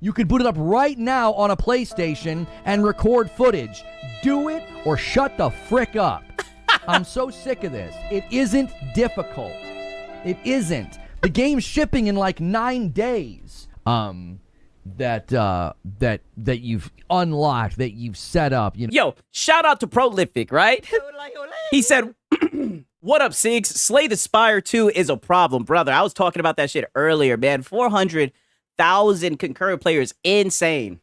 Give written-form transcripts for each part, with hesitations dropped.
You could boot it up right now on a PlayStation and record footage. Do it or shut the frick up. I'm so sick of this. It isn't difficult. It isn't. The game's shipping in like 9 days. That you've unlocked, that you've set up. You know. Yo, shout out to Prolific, right? He said, what up, Sigs? Slay the Spire 2 is a problem, brother. I was talking about that shit earlier, man. 400,000 concurrent players. Insane.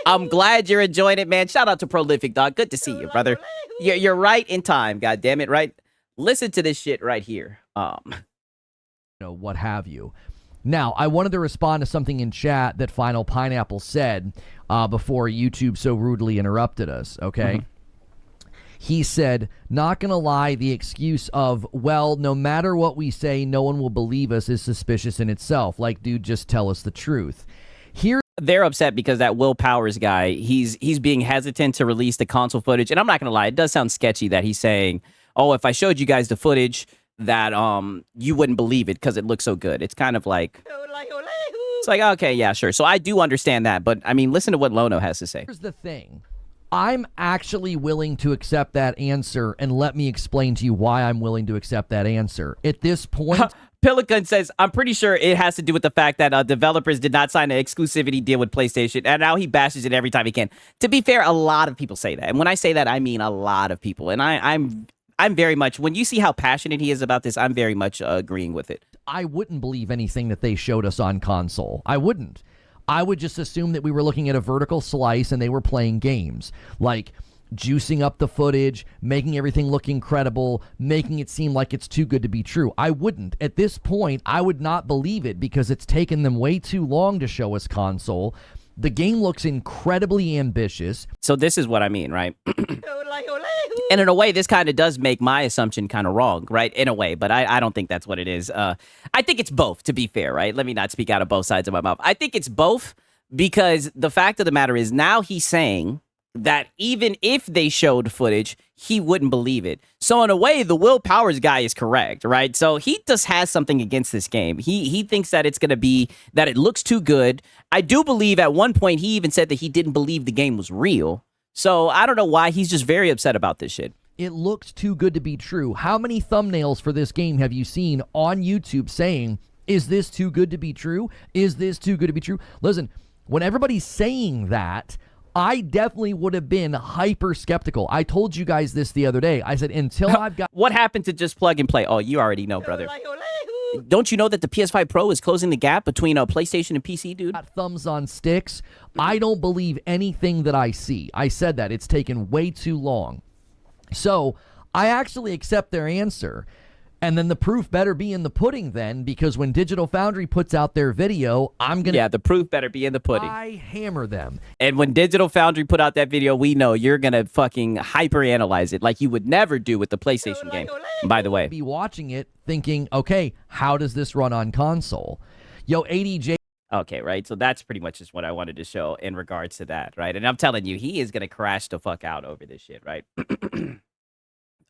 I'm glad you're enjoying it, man. Shout out to Prolific, dog. Good to see you, brother. You're right in time, God damn it, right? Listen to this shit right here. What have you. Now, I wanted to respond to something in chat that Final Pineapple said before YouTube so rudely interrupted us, okay? He said, not gonna lie, the excuse of, well, no matter what we say, no one will believe us is suspicious in itself. Like, dude, just tell us the truth. They're upset because that Will Powers guy, he's being hesitant to release the console footage. And I'm not gonna lie, it does sound sketchy that he's saying, oh, if I showed you guys the footage, that you wouldn't believe it because it looks so good. It's kind of like, it's like, okay, yeah, sure. So I do understand that, but I mean, listen to what Lono has to say. Here's the thing. I'm actually willing to accept that answer, and let me explain to you why I'm willing to accept that answer. At this point... Pelican says, I'm pretty sure it has to do with the fact that developers did not sign an exclusivity deal with PlayStation, and now he bashes it every time he can. To be fair, a lot of people say that. And when I say that, I mean a lot of people. And I'm very much, when you see how passionate he is about this, I'm very much agreeing with it. I wouldn't believe anything that they showed us on console. I wouldn't. I would just assume that we were looking at a vertical slice and they were playing games. Like, juicing up the footage, making everything look incredible, making it seem like it's too good to be true. I wouldn't. At this point, I would not believe it because it's taken them way too long to show us console. The game looks incredibly ambitious. So this is what I mean, right? And in a way, this kind of does make my assumption kind of wrong, right? In a way, but I don't think that's what it is. I think it's both, to be fair, right? Let me not speak out of both sides of my mouth. I think it's both because the fact of the matter is now he's saying that even if they showed footage, he wouldn't believe it. So in a way, the Will Powers guy is correct, right? So he just has something against this game. He thinks that it's going to be, that it looks too good. I do believe at one point he even said that he didn't believe the game was real. So I don't know why he's just very upset about this shit. It looks too good to be true. How many thumbnails for this game have you seen on YouTube saying, is this too good to be true? Is this too good to be true? Listen, when everybody's saying that, I definitely would have been hyper skeptical. I told you guys this the other day. I said, until I've got... What happened to just plug and play? Oh, you already know, brother. Don't you know that the PS5 Pro is closing the gap between PlayStation and PC, dude? Thumbs on sticks. I don't believe anything that I see. I said that. It's taken way too long. So I actually accept their answer. And then the proof better be in the pudding then, because when Digital Foundry puts out their video, I'm going to... Yeah, the proof better be in the pudding. I hammer them. And when Digital Foundry put out that video, we know you're going to fucking hyper-analyze it like you would never do with the PlayStation game, by the way. Be watching it thinking, okay, how does this run on console? Yo, ADJ... Okay, right? So that's pretty much just what I wanted to show in regards to that, right? And I'm telling you, he is going to crash the fuck out over this shit, right?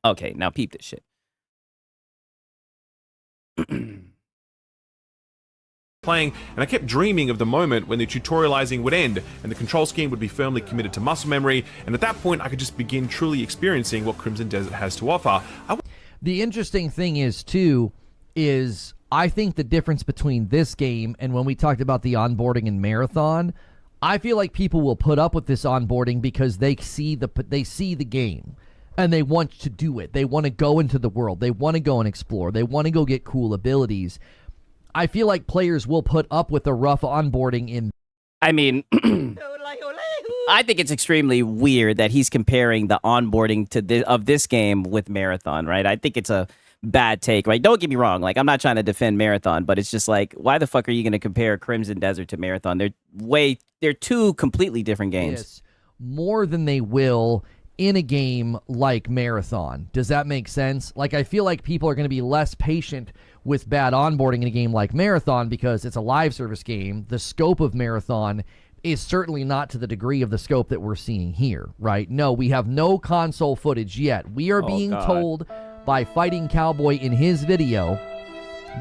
Okay, now peep this shit. Playing, and I kept dreaming of the moment when the tutorializing would end and the control scheme would be firmly committed to muscle memory, and at that point I could just begin truly experiencing what Crimson Desert has to offer. The interesting thing is, too, is I think the difference between this game and when we talked about the onboarding in Marathon, I feel like people will put up with this onboarding because they see the game. And they want to do it. They want to go into the world. They want to go and explore. They want to go get cool abilities. I feel like players will put up with a rough onboarding in... I mean, I think it's extremely weird that he's comparing the onboarding to of this game with Marathon, right? I think it's a bad take, right? Don't get me wrong. Like, I'm not trying to defend Marathon, but it's just like, why the fuck are you going to compare Crimson Desert to Marathon? They're two completely different games. Yes, more than they will in a game like Marathon. Does that make sense? Like, I feel like people are going to be less patient with bad onboarding in a game like Marathon because it's a live service game. The scope of Marathon is certainly not to the degree of the scope that we're seeing here, right? No, we have no console footage yet. We are being told by Fighting Cowboy in his video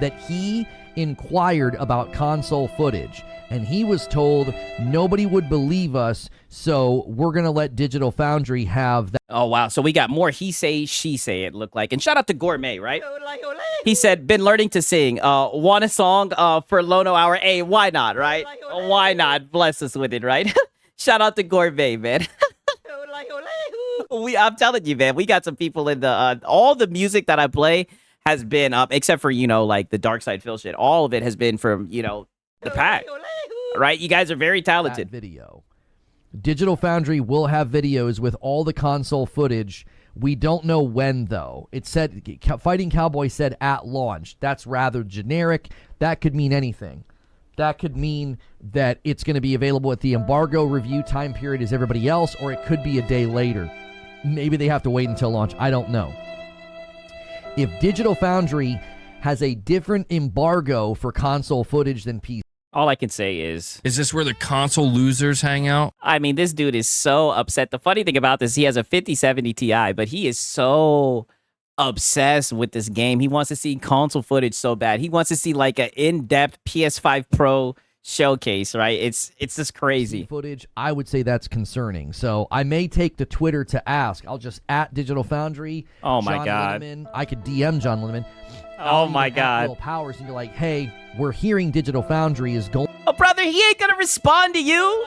that he inquired about console footage, and he was told nobody would believe us, so we're going to let Digital Foundry have that. Oh, wow. So we got more he say, she say, it looked like. And shout out to Gourmet, right? He said, been learning to sing. Want a song for Lono Hour? Hey, why not, right? Why not? Bless us with it, right? Shout out to Gourmet, man. I'm telling you, man, we got some people in the all the music that I play has been except for like the Dark Side Phil shit. All of it has been from the pack, right? You guys are very talented. Video. Digital Foundry will have videos with all the console footage. We don't know when, though. It said Fighting Cowboy said at launch. That's rather generic. That could mean anything. That could mean that it's going to be available at the embargo review time period as everybody else, or it could be a day later. Maybe they have to wait until launch. I don't know. If Digital Foundry has a different embargo for console footage than PC, all I can say is this where the console losers hang out? I mean, this dude is so upset. The funny thing about this, he has a 5070 Ti, but he is so obsessed with this game. He wants to see console footage so bad. He wants to see like an in-depth PS5 Pro showcase, right? It's just crazy. Footage, I would say that's concerning. So I may take to Twitter to ask. I'll just at Digital Foundry. Oh my John God. Linneman. I could DM John Linneman. Oh my God. Will Powers and be like, hey, we're hearing Digital Foundry is going. Oh, brother, he ain't gonna respond to you.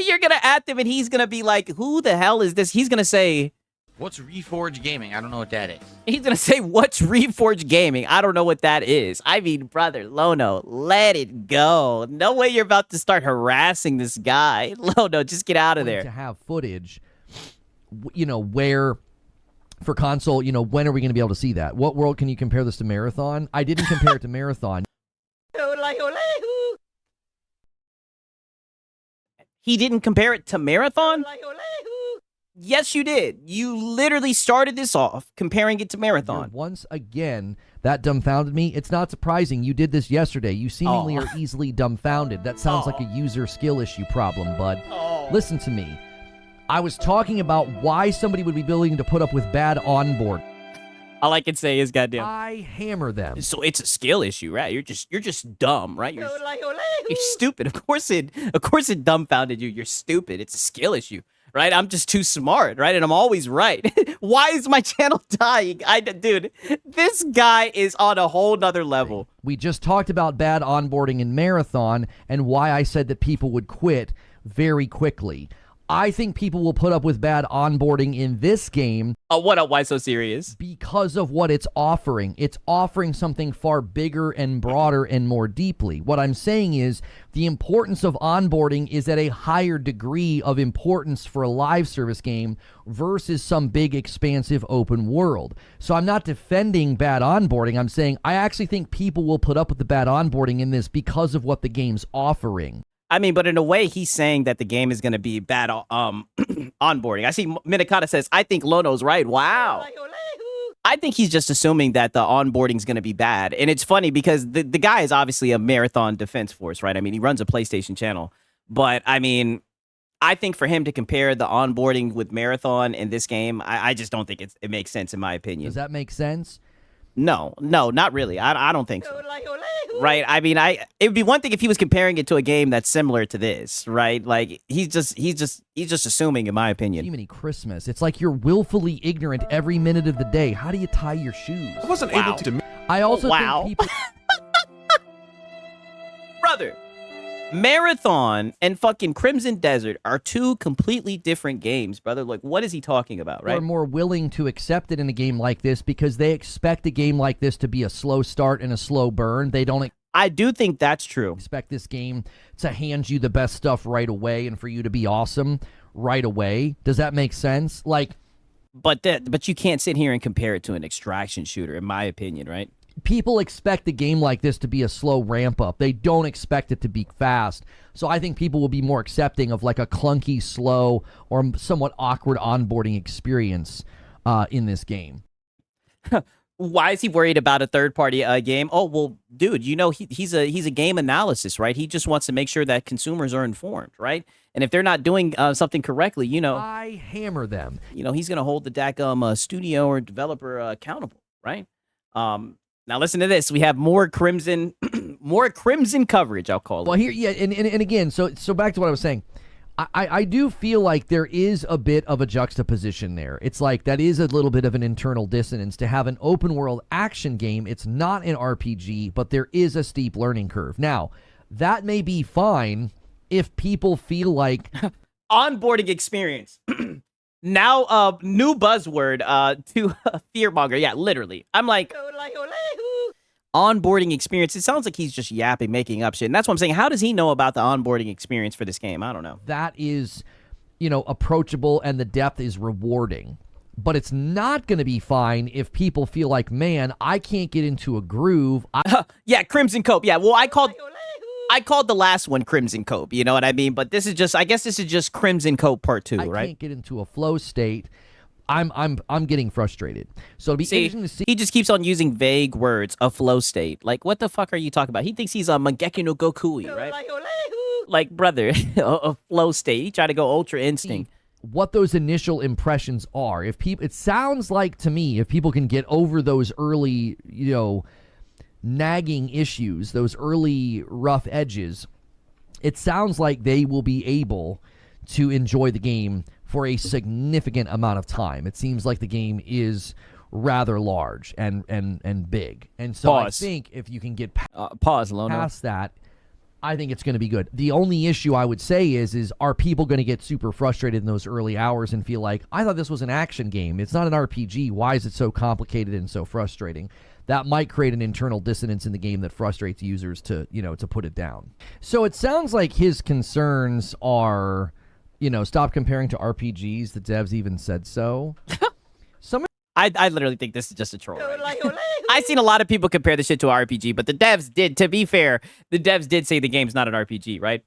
You're gonna at him and he's gonna be like, who the hell is this? He's gonna say, what's Reforge Gaming? I don't know what that is. He's going to say, what's Reforge Gaming? I don't know what that is. I mean, brother, Lono, let it go. No way you're about to start harassing this guy. Lono, just get out of there. To have footage, where for console, when are we going to be able to see that? What world can you compare this to Marathon? I didn't compare it to Marathon. He didn't compare it to Marathon? Yes, you did. You literally started this off comparing it to Marathon. Once again, that dumbfounded me. It's not surprising. You did this yesterday. You seemingly are easily dumbfounded. That sounds like a user skill issue problem, bud. Listen to me. I was talking about why somebody would be willing to put up with bad onboard. All I can say is goddamn. I hammer them. So it's a skill issue, right? You're just dumb, right? You're stupid. Of course it dumbfounded you. You're stupid. It's a skill issue. Right? I'm just too smart, right? And I'm always right. Why is my channel dying? Dude, this guy is on a whole nother level. We just talked about bad onboarding in Marathon and why I said that people would quit very quickly. I think people will put up with bad onboarding in this game. What up? Why so serious? Because of what it's offering. It's offering something far bigger and broader and more deeply. What I'm saying is the importance of onboarding is at a higher degree of importance for a live service game versus some big expansive open world. So I'm not defending bad onboarding. I'm saying I actually think people will put up with the bad onboarding in this because of what the game's offering. I mean, but in a way, he's saying that the game is going to be bad onboarding. I see Minikata says, I think Lono's right. Wow. I think he's just assuming that the onboarding is going to be bad. And it's funny because the guy is obviously a Marathon Defense Force, right? I mean, he runs a PlayStation channel. But, I mean, I think for him to compare the onboarding with Marathon in this game, I just don't think it makes sense in my opinion. Does that make sense? No, not really. I don't think so. Right? I mean, it would be one thing if he was comparing it to a game that's similar to this, right? Like he's just assuming, in my opinion. Jiminy Christmas. It's like you're willfully ignorant every minute of the day. How do you tie your shoes? I wasn't able to. I also think people. Brother, Marathon and fucking Crimson Desert are two completely different games, brother. Like, what is he talking about, right? Are more willing to accept it in a game like this because they expect a game like this to be a slow start and a slow burn. They don't. I do think that's true. Expect this game to hand you the best stuff right away and for you to be awesome right away. Does that make sense? Like, but you can't sit here and compare it to an extraction shooter, in my opinion, right? People expect a game like this to be a slow ramp up. They don't expect it to be fast. So I think people will be more accepting of like a clunky, slow, or somewhat awkward onboarding experience in this game. Why is he worried about a third-party game? Oh, well, dude, he's a game analysis, right? He just wants to make sure that consumers are informed, right? And if they're not doing something correctly, I hammer them. He's going to hold the DACM studio or developer accountable, right? Now listen to this. We have more Crimson, more Crimson coverage. I'll call it. Well, here, yeah, and again, so back to what I was saying. I do feel like there is a bit of a juxtaposition there. It's like that is a little bit of an internal dissonance to have an open world action game. It's not an RPG, but there is a steep learning curve. Now, that may be fine if people feel like onboarding experience. Now, new buzzword to fear-monger. Yeah, literally. I'm like, onboarding experience. It sounds like he's just yapping, making up shit. And that's what I'm saying. How does he know about the onboarding experience for this game? I don't know. That is, approachable and the depth is rewarding. But it's not going to be fine if people feel like, man, I can't get into a groove. Yeah, Crimson Cope. Yeah, well, I called the last one Crimson Cope. You know what I mean? But this is just, I guess this is just Crimson Cope Part 2, right? I can't get into a flow state. I'm getting frustrated. So it'll be interesting to see. He just keeps on using vague words, a flow state. Like, what the fuck are you talking about? He thinks he's a Mangeki no Gokui, right? Like, brother, a flow state. He tried to go Ultra Instinct. What those initial impressions are. If people, it sounds like to me, if people can get over those early, nagging issues, those early rough edges, it sounds like they will be able to enjoy the game for a significant amount of time. It seems like the game is rather large and big. And so I think if you can get past that, I think it's going to be good. The only issue I would say is are people going to get super frustrated in those early hours and feel like, I thought this was an action game. It's not an RPG. Why is it so complicated and so frustrating? That might create an internal dissonance in the game that frustrates users to put it down. So it sounds like his concerns are, stop comparing to RPGs. The devs even said so. I literally think this is just a troll. Right? I've seen a lot of people compare this shit to an RPG, but the devs did, to be fair, the devs did say the game's not an RPG, right?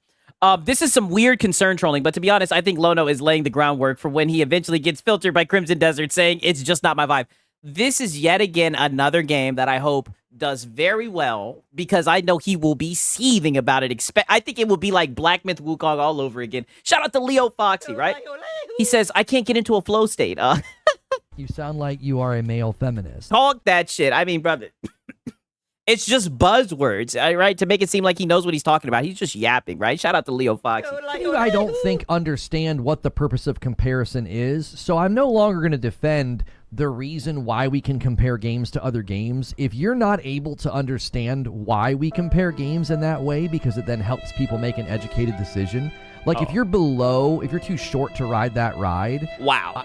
This is some weird concern trolling, but to be honest, I think Lono is laying the groundwork for when he eventually gets filtered by Crimson Desert saying it's just not my vibe. This is yet again another game that I hope does very well because I know he will be seething about it. I think it will be like Black Myth Wukong all over again. Shout out to Leo Foxy, right? He says, I can't get into a flow state. You sound like you are a male feminist. Talk that shit. I mean, brother, it's just buzzwords, right? To make it seem like he knows what he's talking about. He's just yapping, right? Shout out to Leo Foxy. I don't think understand what the purpose of comparison is, so I'm no longer going to defend the reason why we can compare games to other games. If you're not able to understand why we compare games in that way, because it then helps people make an educated decision. Like if you're too short to ride that ride. Wow.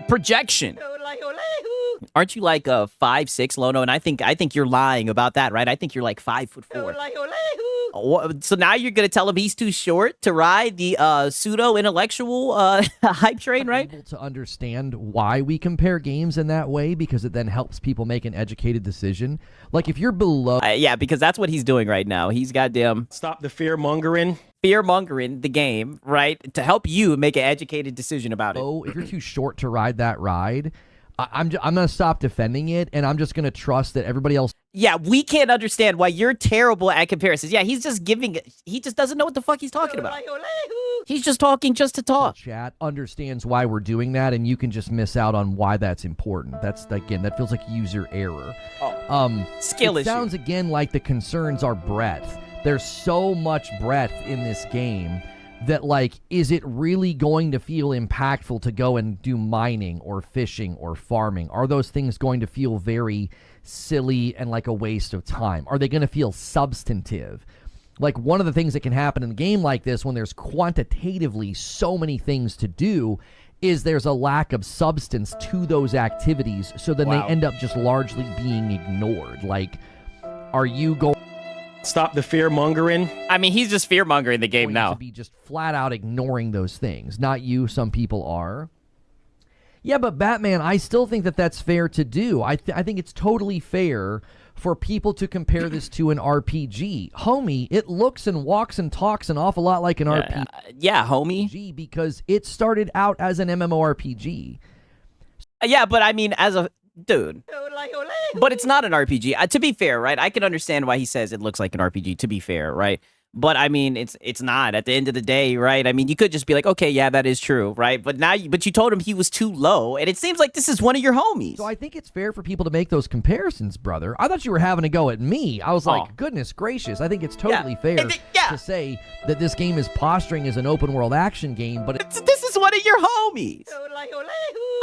Projection. Aren't you like 5'6", Lono? And I think you're lying about that, right? I think you're like 5'4". So now you're gonna tell him he's too short to ride the pseudo-intellectual hype train, right? Able to understand why we compare games in that way because it then helps people make an educated decision. Like if you're below, yeah, because that's what he's doing right now. He's goddamn stop the fear-mongering. Fear-mongering the game, right, to help you make an educated decision about it. Oh, if you're too short to ride that ride, I'm gonna stop defending it, and I'm just gonna trust that everybody else. Yeah, we can't understand why you're terrible at comparisons. Yeah, he just doesn't know what the fuck he's talking about. He's just talking just to talk. Chat understands why we're doing that, and you can just miss out on why that's important. That's, again, that feels like user error. Skill issue. It sounds, again, like the concerns are breadth. There's so much breadth in this game that, like, is it really going to feel impactful to go and do mining or fishing or farming? Are those things going to feel very silly and like a waste of time? Are they going to feel substantive? Like, one of the things that can happen in a game like this when there's quantitatively so many things to do is there's a lack of substance to those activities, so then they end up just largely being ignored. Like, are you going... Stop the fear-mongering. I mean, he's just fear-mongering the game now. To be just flat out ignoring those things. Not you, some people are. Yeah, but Batman, I still think that that's fair to do. I think it's totally fair for people to compare this to an RPG. Homie, it looks and walks and talks an awful lot like an RPG. Yeah, homie. Because it started out as an MMORPG. Yeah, but I mean, as a... Dude. But it's not an RPG. To be fair, right? I can understand why he says it looks like an RPG, to be fair, right? But I mean, it's not at the end of the day, right? I mean, you could just be like, okay, yeah, that is true, right? But now, but you told him he was too low, and it seems like this is one of your homies. So I think it's fair for people to make those comparisons, brother. I thought you were having a go at me. I was like, goodness gracious. I think it's totally fair to say that this game is posturing as an open world action game, but this is one of your homies.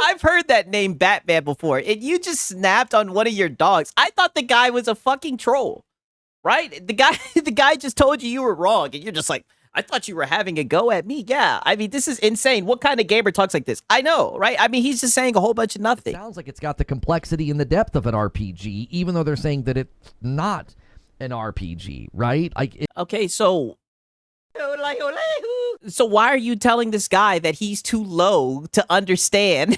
I've heard that name Batman before, and you just snapped on one of your dogs. I thought the guy was a fucking troll. Right? The guy just told you were wrong, and you're just like, I thought you were having a go at me. Yeah, I mean, this is insane. What kind of gamer talks like this? I know, right? I mean, he's just saying a whole bunch of nothing. It sounds like it's got the complexity and the depth of an RPG, even though they're saying that it's not an RPG, right? Okay, so why are you telling this guy that he's too low to understand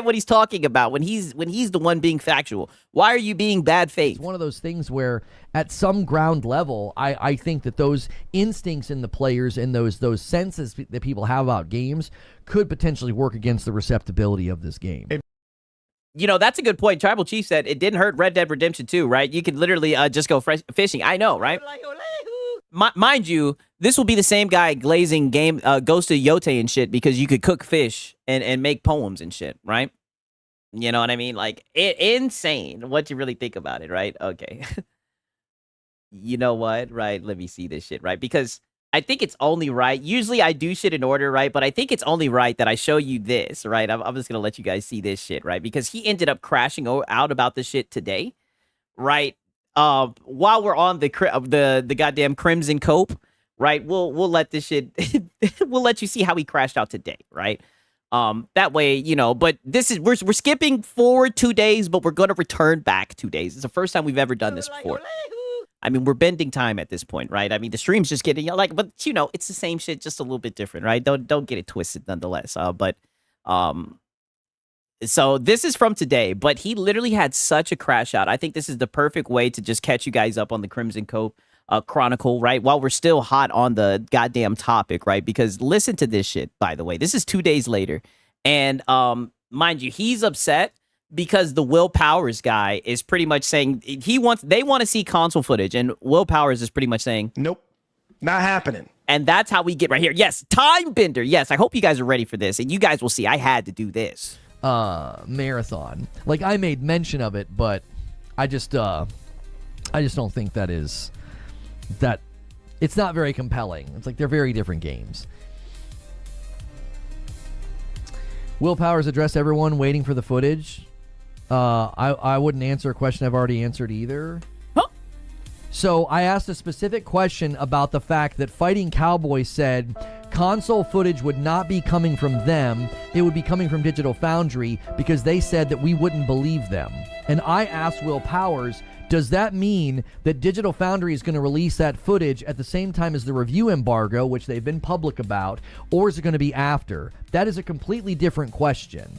what he's talking about when he's the one being factual? Why are you being bad faith? It's one of those things where at some ground level, I think that those instincts in the players and those senses that people have about games could potentially work against the receptibility of this game. You know, that's a good point. Tribal Chief said it didn't hurt Red Dead Redemption 2, right? You could literally just go fishing. I know, right? Mind you, this will be the same guy glazing Ghost of Yote and shit because you could cook fish and make poems and shit, right? You know what I mean? Like, insane what you really think about it, right? Okay. You know what? Right, let me see this shit, right? Because I think it's only right. Usually I do shit in order, right? But I think it's only right that I show you this, right? I'm just going to let you guys see this shit, right? Because he ended up crashing out about this shit today, right? While we're on the goddamn Crimson Cope, right? We'll let this shit we'll let you see how he crashed out today, right? That way, you know, but this is we're skipping forward 2 days, but we're gonna return back 2 days. It's the first time we've ever done this before. I mean, we're bending time at this point, right? I mean, the stream's just getting like, but you know, it's the same shit, just a little bit different, right? Don't get it twisted, nonetheless. So this is from today, but he literally had such a crash out. I think this is the perfect way to just catch you guys up on the Crimson Cope Chronicle, right? While we're still hot on the goddamn topic, right? Because listen to this shit, by the way. This is 2 days later. And mind you, he's upset because the Will Powers guy is pretty much saying they want to see console footage, and Will Powers is pretty much saying, nope, not happening. And that's how we get right here. Yes, Time Bender. Yes, I hope you guys are ready for this, and you guys will see I had to do this. Marathon. Like, I made mention of it, but I just don't think that it's not very compelling. It's like they're very different games. Will Powers address everyone waiting for the footage? I wouldn't answer a question I've already answered either. Huh? So I asked a specific question about the fact that Fighting Cowboy said console footage would not be coming from them. It would be coming from Digital Foundry because they said that we wouldn't believe them. And I asked Will Powers, does that mean that Digital Foundry is going to release that footage at the same time as the review embargo, which they've been public about, or is it going to be after? That is a completely different question.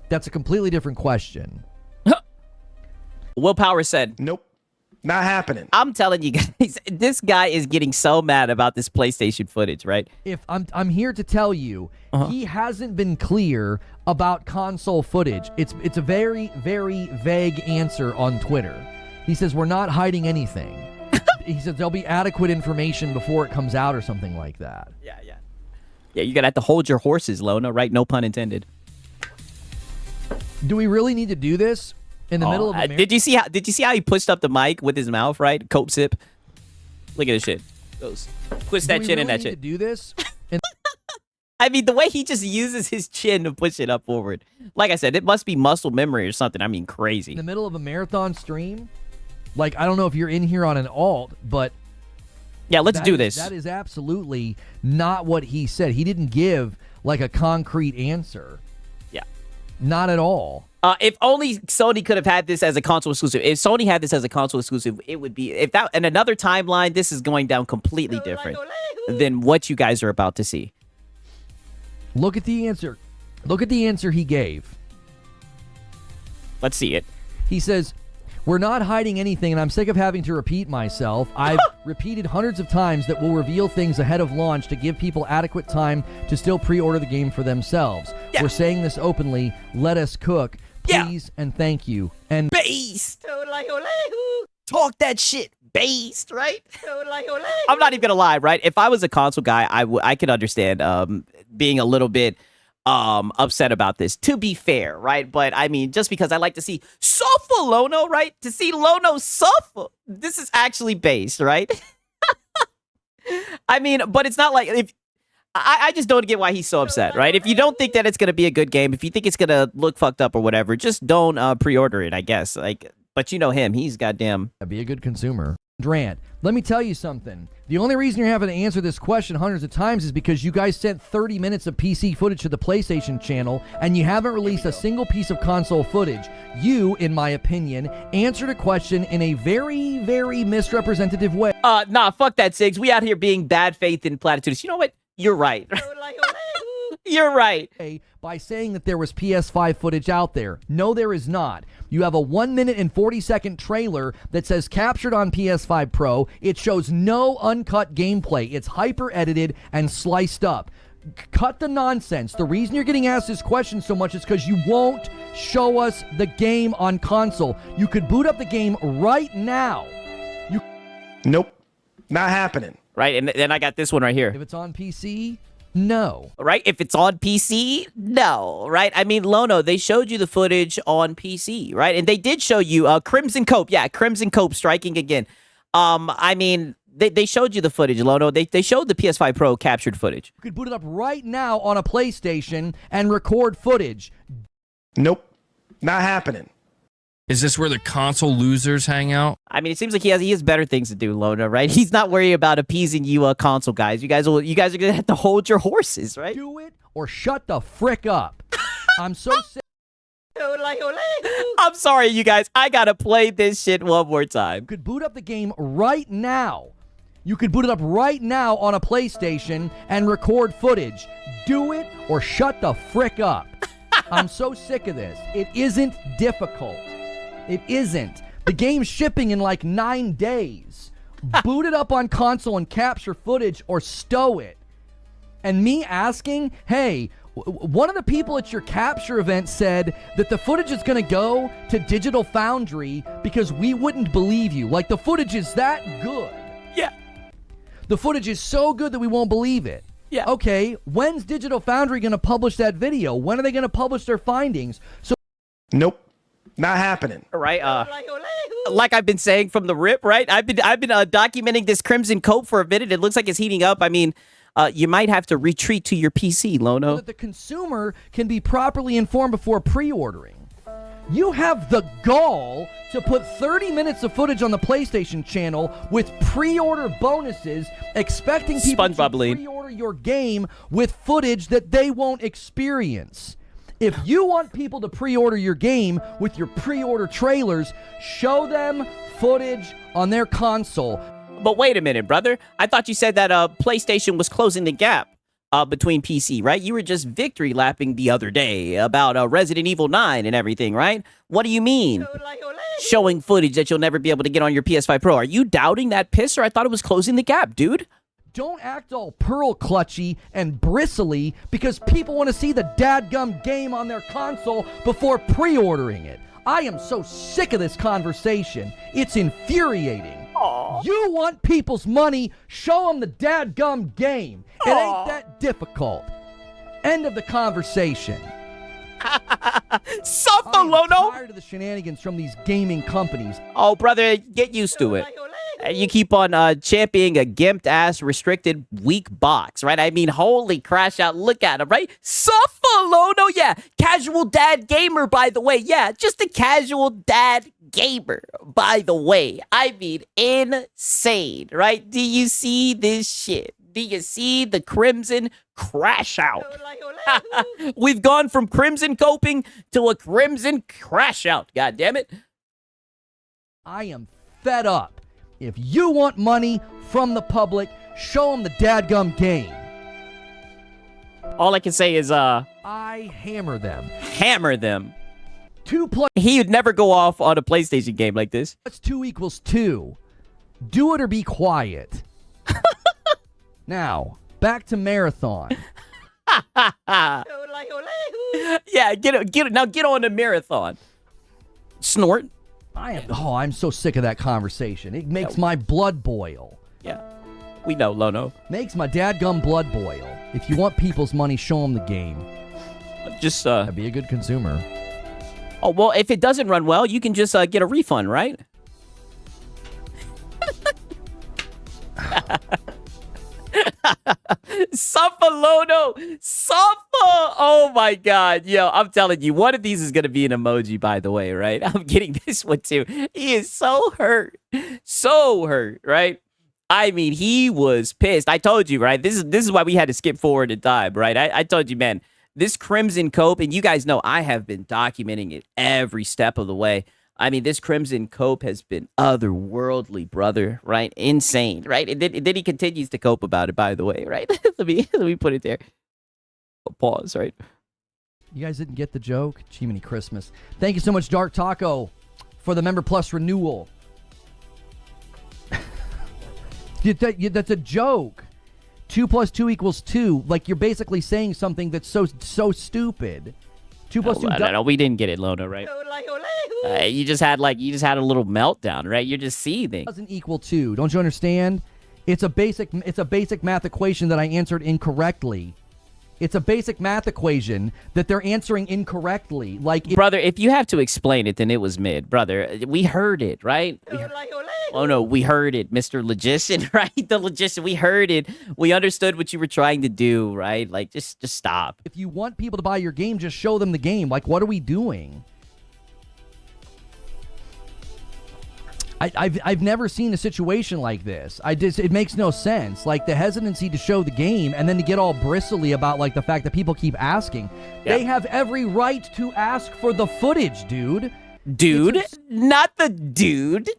That's a completely different question. Will Powers said, nope, not happening. I'm telling you guys, this guy is getting so mad about this PlayStation footage, right? If I'm here to tell you, he hasn't been clear about console footage. It's a very, very vague answer on Twitter. He says we're not hiding anything. He says there'll be adequate information before it comes out or something like that. Yeah, you're gonna have to hold your horses, Lona, right? No pun intended. Do we really need to do this in the middle of America? Did you see how he pushed up the mic with his mouth, right? Cope sip. Look at this shit. Goes push that chin in that shit. Do we really need to do this? I mean, the way he just uses his chin to push it up forward. Like I said, it must be muscle memory or something. I mean, crazy. In the middle of a marathon stream? Like, I don't know if you're in here on an alt, but yeah, let's do this. That is absolutely not what he said. He didn't give like a concrete answer. Yeah. Not at all. If only Sony could have had this as a console exclusive. If Sony had this as a console exclusive, it would be in another timeline. This is going down completely different than what you guys are about to see. Look at the answer. Look at the answer he gave. Let's see it. He says, we're not hiding anything, and I'm sick of having to repeat myself. I've repeated hundreds of times that we'll reveal things ahead of launch to give people adequate time to still pre-order the game for themselves. Yeah. We're saying this openly. Let us cook. Please and thank you. And Beast! Talk that shit, based, right? I'm not even gonna lie, right? If I was a console guy, I could understand being a little bit upset about this, to be fair, right? But I mean, just because I like to see suffer Lono, right? To see Lono suffer, this is actually based, right? I mean, but it's not like if I just don't get why he's so upset, right? If you don't think that it's gonna be a good game, if you think it's gonna look fucked up or whatever, just don't pre-order it, I guess. Like, but you know him, he's goddamn. Be a good consumer. Drant, let me tell you something. The only reason you're having to answer this question hundreds of times is because you guys sent 30 minutes of PC footage to the PlayStation channel and you haven't released a single piece of console footage. You, in my opinion, answered a question in a very, very misrepresentative way. Nah, fuck that, Sigs. We out here being bad faith and platitudes. You know what? You're right. You're right. By saying that there was PS5 footage out there. No, there is not. You have a 1 minute and 40-second trailer that says captured on PS5 Pro. It shows no uncut gameplay. It's hyper-edited and sliced up. Cut the nonsense. The reason you're getting asked this question so much is because you won't show us the game on console. You could boot up the game right now. Nope. Not happening. Right, and then I got this one right here. If it's on PC, no. Right, if it's on PC, no. Right, I mean, Lono, they showed you the footage on PC, right? And they did show you Crimson Cope. Yeah, Crimson Cope striking again. I mean, they showed you the footage, Lono. They showed the PS5 Pro captured footage. You could boot it up right now on a PlayStation and record footage. Nope. Not happening. Is this where the console losers hang out? I mean, it seems like he has better things to do, Lono, right? He's not worried about appeasing you console guys. You guys are gonna have to hold your horses, right? Do it or shut the frick up. I'm so sick. I'm sorry, you guys. I gotta play this shit one more time. You could boot up the game right now. You could boot it up right now on a PlayStation and record footage. Do it or shut the frick up. I'm so sick of this. It isn't difficult. It isn't. The game's shipping in like 9 days. Boot it up on console and capture footage or stow it. And me asking, hey, one of the people at your capture event said that the footage is going to go to Digital Foundry because we wouldn't believe you. Like, the footage is that good. Yeah. The footage is so good that we won't believe it. Yeah. Okay, when's Digital Foundry going to publish that video? When are they going to publish their findings? So, nope. Not happening. Right, like I've been saying from the rip, right? I've been documenting this Crimson Cope for a minute. It looks like it's heating up. I mean, you might have to retreat to your PC, Lono. So that the consumer can be properly informed before pre-ordering. You have the gall to put 30 minutes of footage on the PlayStation channel with pre-order bonuses, expecting people to pre-order your game with footage that they won't experience. If you want people to pre-order your game with your pre-order trailers, show them footage on their console. But wait a minute, brother. I thought you said that PlayStation was closing the gap between PC, right? You were just victory lapping the other day about Resident Evil 9 and everything, right? What do you mean? Showing footage that you'll never be able to get on your PS5 Pro. Are you doubting that pisser? I thought it was closing the gap, dude. Don't act all pearl clutchy and bristly because people want to see the dadgum game on their console before pre-ordering it. I am so sick of this conversation. It's infuriating. Aww. You want people's money, show them the dadgum game. It ain't that difficult. End of the conversation. Suffer, Lono. I'm tired of the shenanigans from these gaming companies. Oh, brother, get used to it. You keep on championing a gimped-ass, restricted, weak box, right? I mean, holy crash out, look at him, right? Suffer, Lono, yeah. Casual dad gamer, by the way. Yeah, just a casual dad gamer, by the way. I mean, insane, right? Do you see this shit? Do you see the Crimson crash out? We've gone from Crimson coping to a Crimson crash out, goddammit. I am fed up. If you want money from the public, show them the dadgum game. All I can say is, I hammer them. Hammer them. 2 plus He would never go off on a PlayStation game like this. 2 equals 2. Do it or be quiet. Now, back to Marathon. Yeah, get on the marathon. Snort. I'm so sick of that conversation. It makes my blood boil. Yeah. We know, Lono. Makes my dadgum blood boil. If you want people's money, show them the game. Just, Be a good consumer. Oh, well, if it doesn't run well, you can just get a refund, right? Lono! Oh, my God. Yo, I'm telling you, one of these is going to be an emoji, by the way, right? I'm getting this one, too. He is so hurt. So hurt, right? I mean, he was pissed. I told you, right? This is why we had to skip forward in time, right? I told you, man, this Crimson Cope, and you guys know I have been documenting it every step of the way. I mean, this Crimson Cope has been otherworldly, brother, right? Insane, right? And then he continues to cope about it, by the way, right? let me put it there. Pause, right? You guys didn't get the joke? Chimney Christmas. Thank you so much, Dark Taco, for the Member Plus renewal. That's a joke. 2 + 2 = 2. Like, you're basically saying something that's so stupid. 2 + 2. No, we didn't get it, Lono, right? You just had a little meltdown, right? You're just seething. Doesn't equal 2. Don't you understand? It's a basic math equation that I answered incorrectly. It's a basic math equation that they're answering incorrectly. Brother, if you have to explain it, then it was mid. Brother, we heard it, right? Oh, no, we heard it, Mr. Logician, right? The Logician, we heard it. We understood what you were trying to do, right? Like, just stop. If you want people to buy your game, just show them the game. Like, what are we doing? I've never seen a situation like this. It makes no sense. Like, the hesitancy to show the game and then to get all bristly about, like, the fact that people keep asking. Yeah. They have every right to ask for the footage, dude. Dude? Not the dude.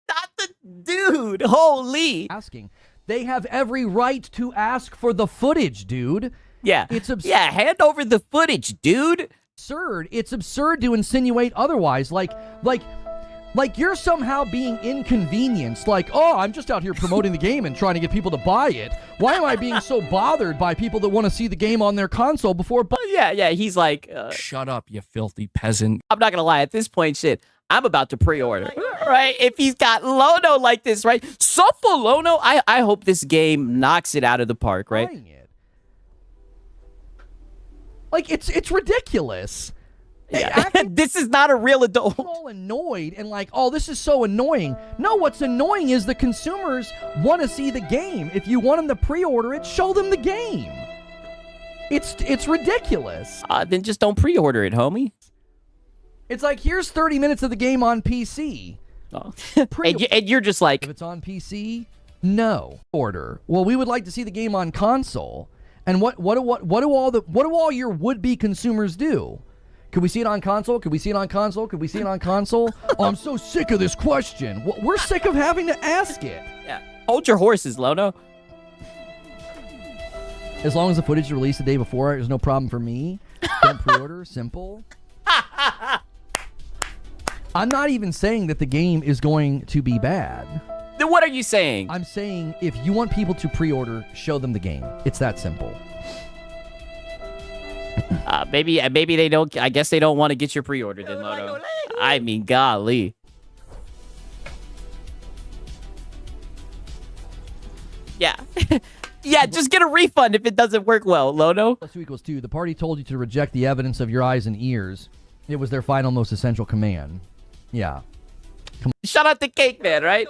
Not the dude. Holy. Asking. They have every right to ask for the footage, dude. Yeah. It's absurd. Yeah, hand over the footage, dude. It's absurd to insinuate otherwise. Like you're somehow being inconvenienced. Like, oh, I'm just out here promoting the game and trying to get people to buy it. Why am I being so bothered by people that want to see the game on their console before Yeah, he's like... Shut up, you filthy peasant. I'm not going to lie. At this point, shit, I'm about to pre-order, right? If he's got Lono like this, right? Suffer Lono. I hope this game knocks it out of the park, right? Like, it's ridiculous. Yeah. This is not a real adult. All annoyed and like, oh, this is so annoying. No, what's annoying is the consumers want to see the game. If you want them to pre-order it, show them the game. It's ridiculous. Then just don't pre-order it, homie. It's like, here's 30 minutes of the game on PC. Oh. and you're just like, if it's on PC, no order. Well, we would like to see the game on console. And what do all your would-be consumers do? Could we see it on console? Could we see it on console? Could we see it on console? Oh, I'm so sick of this question. We're sick of having to ask it. Yeah. Hold your horses, Lono. As long as the footage is released the day before, there's no problem for me. Don't pre-order. Simple. I'm not even saying that the game is going to be bad. Then what are you saying? I'm saying if you want people to pre-order, show them the game. It's that simple. Maybe they don't. I guess they don't want to get your pre-order then, Lono. I mean, golly. Yeah. Yeah, just get a refund if it doesn't work well, Lono. +2 = 2. The party told you to reject the evidence of your eyes and ears. It was their final, most essential command. Yeah. Shout out to Cake Man, right?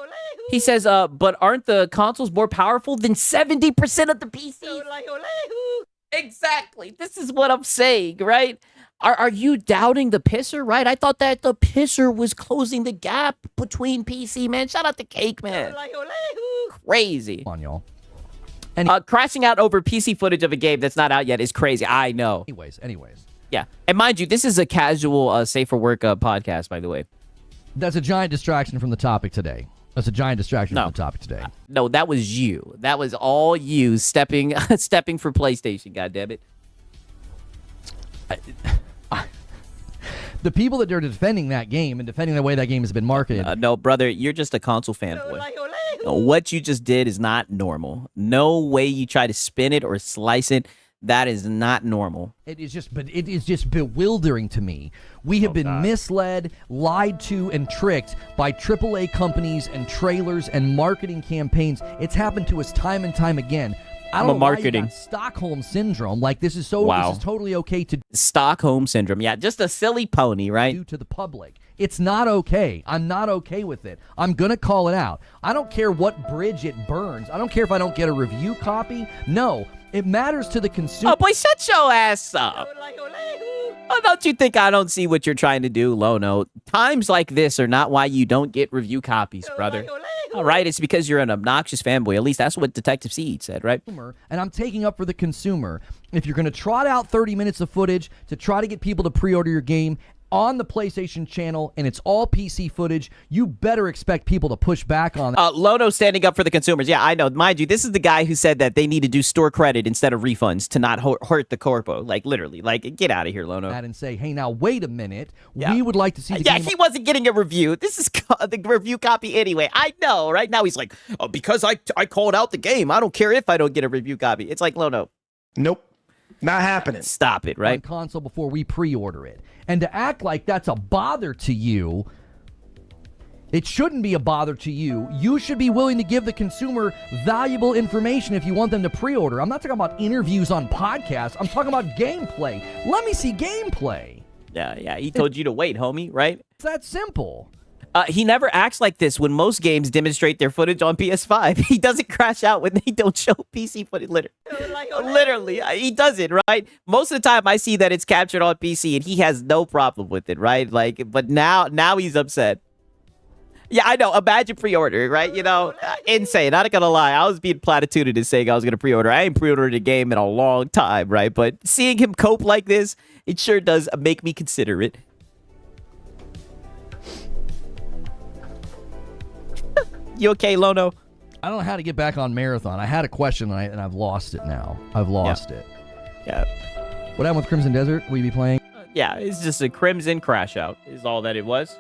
He says, but aren't the consoles more powerful than 70% of the PCs? Exactly. This is what I'm saying, right? Are you doubting the pisser, right? I thought that the pisser was closing the gap between PC, man. Shout out to Cake Man. Crazy. Come on, y'all. Crashing out over PC footage of a game that's not out yet is crazy. I know. Anyways. Yeah. And mind you, this is a casual, safe for work podcast, by the way. That's a giant distraction from the topic today. From the topic today. No, that was you. That was all you stepping for PlayStation, goddammit. The people that are defending that game and defending the way that game has been marketed. No, brother, you're just a console fanboy. What you just did is not normal. No way you try to spin it or slice it. That is not normal. It is just bewildering to me. We have been misled, lied to, and tricked by AAA companies and trailers and marketing campaigns. It's happened to us time and time again. I don't know why you got Stockholm syndrome. Like, this is totally okay to Stockholm syndrome. Yeah, just a silly pony, right? do to the public. It's not okay. I'm not okay with it. I'm going to call it out. I don't care what bridge it burns. I don't care if I don't get a review copy. No, it matters to the consumer. Oh, boy, shut your ass up. Oh, don't you think I don't see what you're trying to do, Lono? Times like this are not why you don't get review copies, brother. All right, it's because you're an obnoxious fanboy. At least that's what Detective Seed said, right? And I'm taking up for the consumer. If you're going to trot out 30 minutes of footage to try to get people to pre-order your game on the PlayStation channel, and it's all PC footage, you better expect people to push back on that. Lono standing up for the consumers. Yeah, I know. Mind you, this is the guy who said that they need to do store credit instead of refunds to not hurt the corpo. Like, literally. Like, get out of here, Lono. And say, hey, now, wait a minute. Yeah. We would like to see the game. Yeah, he wasn't getting a review. This is the review copy anyway. I know, right? Now he's like, oh, because I called out the game. I don't care if I don't get a review copy. It's like, Lono. Nope. Not happening. Stop it, right? On console before we pre-order it. And to act like that's a bother to you, it shouldn't be a bother to you. You should be willing to give the consumer valuable information if you want them to pre-order. I'm not talking about interviews on podcasts. I'm talking about gameplay. Let me see gameplay. Yeah, he told you to wait, homie, right? It's that simple. He never acts like this when most games demonstrate their footage on PS5. He doesn't crash out when they don't show PC footage. Literally, he doesn't, right? Most of the time, I see that it's captured on PC, and he has no problem with it, right? Like, but now he's upset. Yeah, I know. Imagine pre-ordering, right? You know, insane. Not gonna lie, I was being platitudinous saying I was gonna pre-order. I ain't pre-ordered a game in a long time, right? But seeing him cope like this, it sure does make me consider it. You okay, Lono? I don't know how to get back on Marathon. I had a question, and I've lost it now. I've lost it. Yeah. What happened with Crimson Desert? Will you be playing? Yeah, it's just a Crimson crash out is all that it was.